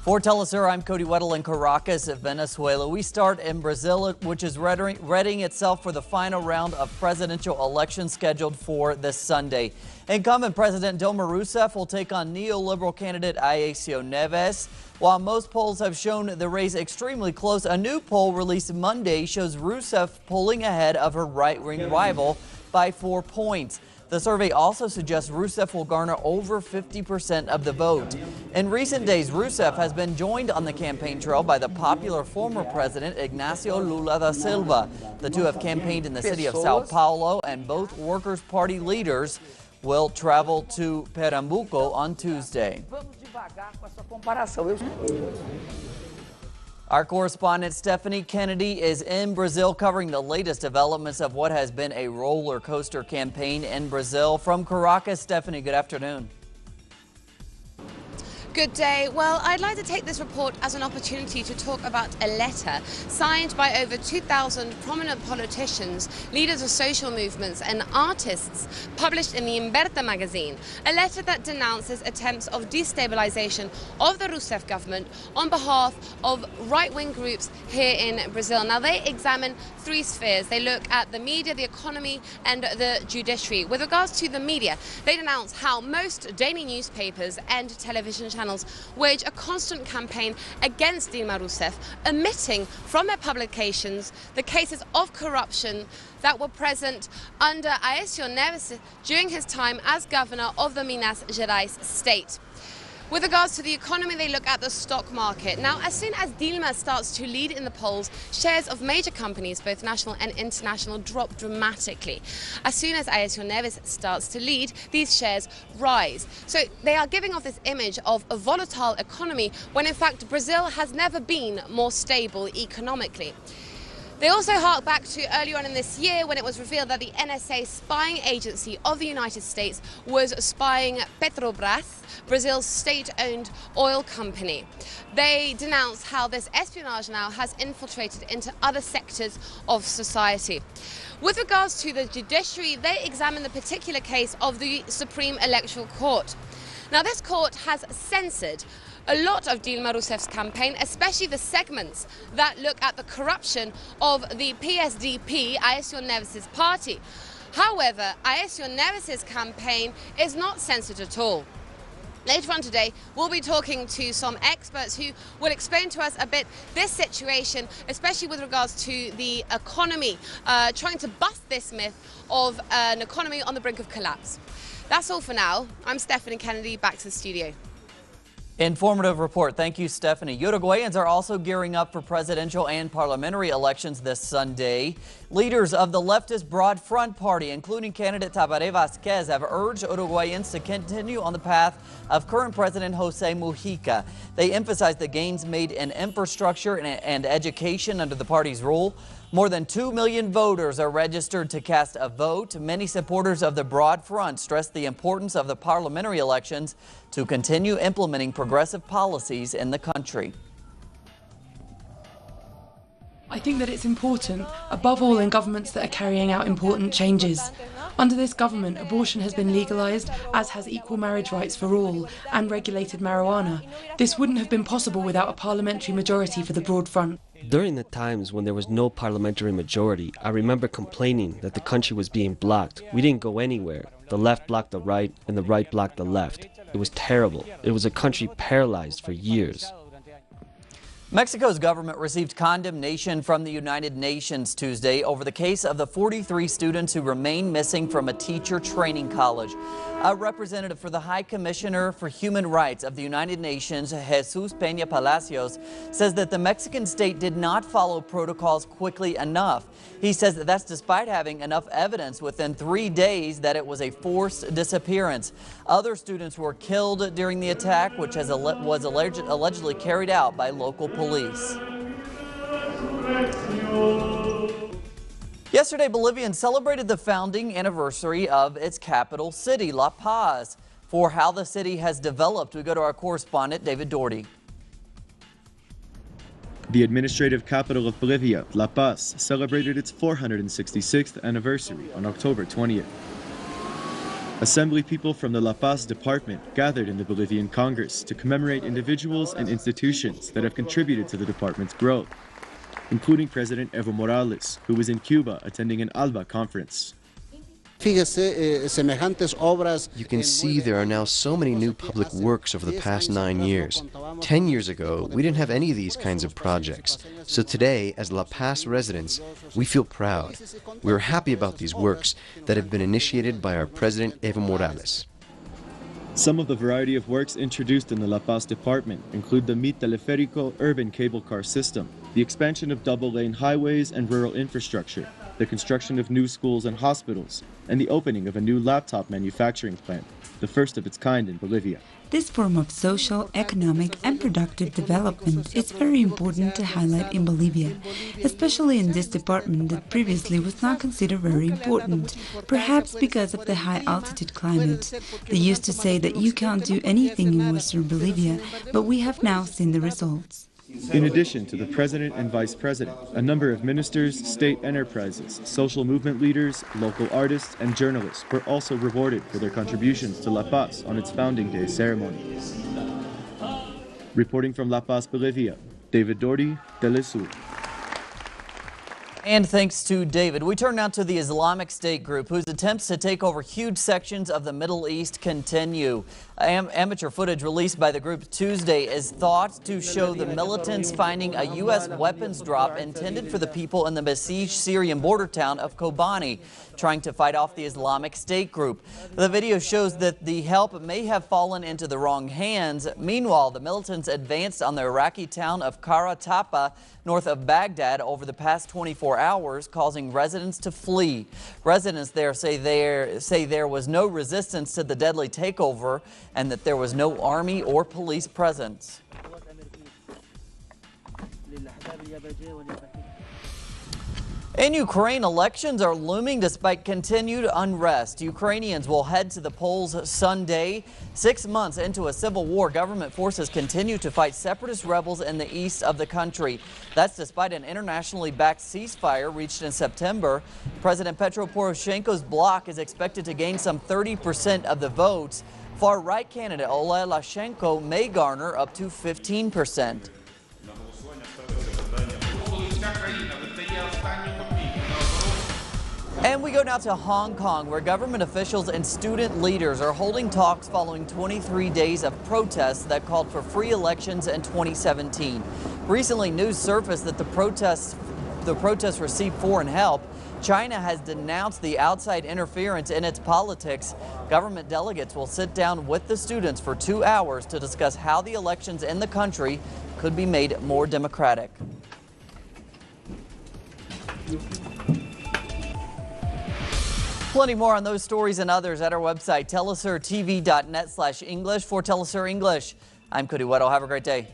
For Telesur, I'm Cody Weddle in Caracas, Venezuela. We start in Brazil, which is readying itself for the final round of presidential elections scheduled for this Sunday. Incumbent President Dilma Rousseff will take on neoliberal candidate Aécio Neves. While most polls have shown the race extremely close, a new poll released Monday shows Rousseff pulling ahead of her right-wing rival by 4 points. The survey also suggests Rousseff will garner over 50% of the vote. In recent days, Rousseff has been joined on the campaign trail by the popular former president Ignacio Lula da Silva. The two have campaigned in the city of Sao Paulo, and both Workers' Party leaders will travel to Pernambuco on Tuesday. Our correspondent Stephanie Kennedy is in Brazil covering the latest developments of what has been a roller coaster campaign in Brazil. From Caracas, Stephanie, good afternoon. Good day. Well, I'd like to take this report as an opportunity to talk about a letter signed by over 2,000 prominent politicians, leaders of social movements and artists, published in the Inverta magazine. A letter that denounces attempts of destabilization of the Rousseff government on behalf of right-wing groups here in Brazil. Now, they examine three spheres. They look at the media, the economy and the judiciary. With regards to the media, they denounce how most daily newspapers and television channels wage a constant campaign against Dilma Rousseff, omitting from their publications the cases of corruption that were present under Aécio Neves during his time as governor of the Minas Gerais state. With regards to the economy, they look at the stock market. Now, as soon as Dilma starts to lead in the polls, shares of major companies, both national and international, drop dramatically. As soon as Aécio Neves starts to lead, these shares rise. So they are giving off this image of a volatile economy when, in fact, Brazil has never been more stable economically. They also hark back to earlier on in this year when it was revealed that the NSA spying agency of the United States was spying Petrobras, Brazil's state-owned oil company. They denounce how this espionage now has infiltrated into other sectors of society. With regards to the judiciary, they examine the particular case of the Supreme Electoral Court. Now, this court has censored a lot of Dilma Rousseff's campaign, especially the segments that look at the corruption of the PSDP, Aécio Neves' party. However, Aécio Neves' campaign is not censored at all. Later on today, we'll be talking to some experts who will explain to us a bit this situation, especially with regards to the economy, trying to bust this myth of an economy on the brink of collapse. That's all for now. I'm Stephanie Kennedy, back to the studio. Informative report. Thank you, Stephanie. Uruguayans are also gearing up for presidential and parliamentary elections this Sunday. Leaders of the leftist Broad Front Party, including candidate Tabaré Vázquez, have urged Uruguayans to continue on the path of current President José Mujica. They emphasize the gains made in infrastructure and education under the party's rule. More than 2 million voters are registered to cast a vote. Many supporters of the Broad Front stress the importance of the parliamentary elections to continue implementing progressive policies in the country. I think that it's important, above all in governments that are carrying out important changes. Under this government, abortion has been legalised, as has equal marriage rights for all, and regulated marijuana. This wouldn't have been possible without a parliamentary majority for the Broad Front. During the times when there was no parliamentary majority, I remember complaining that the country was being blocked. We didn't go anywhere. The left blocked the right, and the right blocked the left. It was terrible. It was a country paralyzed for years. Mexico's government received condemnation from the United Nations Tuesday over the case of the 43 students who remain missing from a teacher training college. A representative for the High Commissioner for Human Rights of the United Nations, Jesus Peña Palacios, says that the Mexican state did not follow protocols quickly enough. He says that that's despite having enough evidence within 3 days that it was a forced disappearance. Other students were killed during the attack, which was allegedly carried out by local police. Yesterday, Bolivians celebrated the founding anniversary of its capital city, La Paz. For how the city has developed, we go to our correspondent, David Doherty. The administrative capital of Bolivia, La Paz, celebrated its 466th anniversary on October 20th. Assembly people from the La Paz department gathered in the Bolivian Congress to commemorate individuals and institutions that have contributed to the department's growth, including President Evo Morales, who was in Cuba attending an ALBA conference. You can see there are now so many new public works over the past 9 years. 10 years ago, we didn't have any of these kinds of projects. So today, as La Paz residents, we feel proud. We are happy about these works that have been initiated by our President Evo Morales. Some of the variety of works introduced in the La Paz department include the Mi Teleférico urban cable car system, the expansion of double-lane highways and rural infrastructure, the construction of new schools and hospitals, and the opening of a new laptop manufacturing plant, the first of its kind in Bolivia. This form of social, economic, and productive development is very important to highlight in Bolivia, especially in this department that previously was not considered very important, perhaps because of the high altitude climate. They used to say that you can't do anything in western Bolivia, but we have now seen the results. In addition to the president and vice president, a number of ministers, state enterprises, social movement leaders, local artists, and journalists were also rewarded for their contributions to La Paz on its founding day ceremony. Reporting from La Paz, Bolivia, David Doherty, Telesur. And thanks to David, we turn now to the Islamic State group, whose attempts to take over huge sections of the Middle East continue. Amateur footage released by the group Tuesday is thought to show the militants finding a U.S. weapons drop intended for the people in the besieged Syrian border town of Kobani, trying to fight off the Islamic State group. The video shows that the help may have fallen into the wrong hands. Meanwhile, the militants advanced on the Iraqi town of Karatapa, north of Baghdad, over the past 24 hours, causing residents to flee. Residents there say there was no resistance to the deadly takeover and that there was no army or police presence. In Ukraine, elections are looming despite continued unrest. Ukrainians will head to the polls Sunday. 6 months into a civil war, government forces continue to fight separatist rebels in the east of the country. That's despite an internationally backed ceasefire reached in September. President Petro Poroshenko's bloc is expected to gain some 30% of the votes. Far-right candidate Oleg Lashenko may garner up to 15%. And we go now to Hong Kong, where government officials and student leaders are holding talks following 23 days of protests that called for free elections in 2017. Recently, news surfaced that the protests received foreign help. China has denounced the outside interference in its politics. Government delegates will sit down with the students for 2 hours to discuss how the elections in the country could be made more democratic. Plenty more on those stories and others at our website, telesurtv.net/English. For Telesur English, I'm Cody Weddle. Have a great day.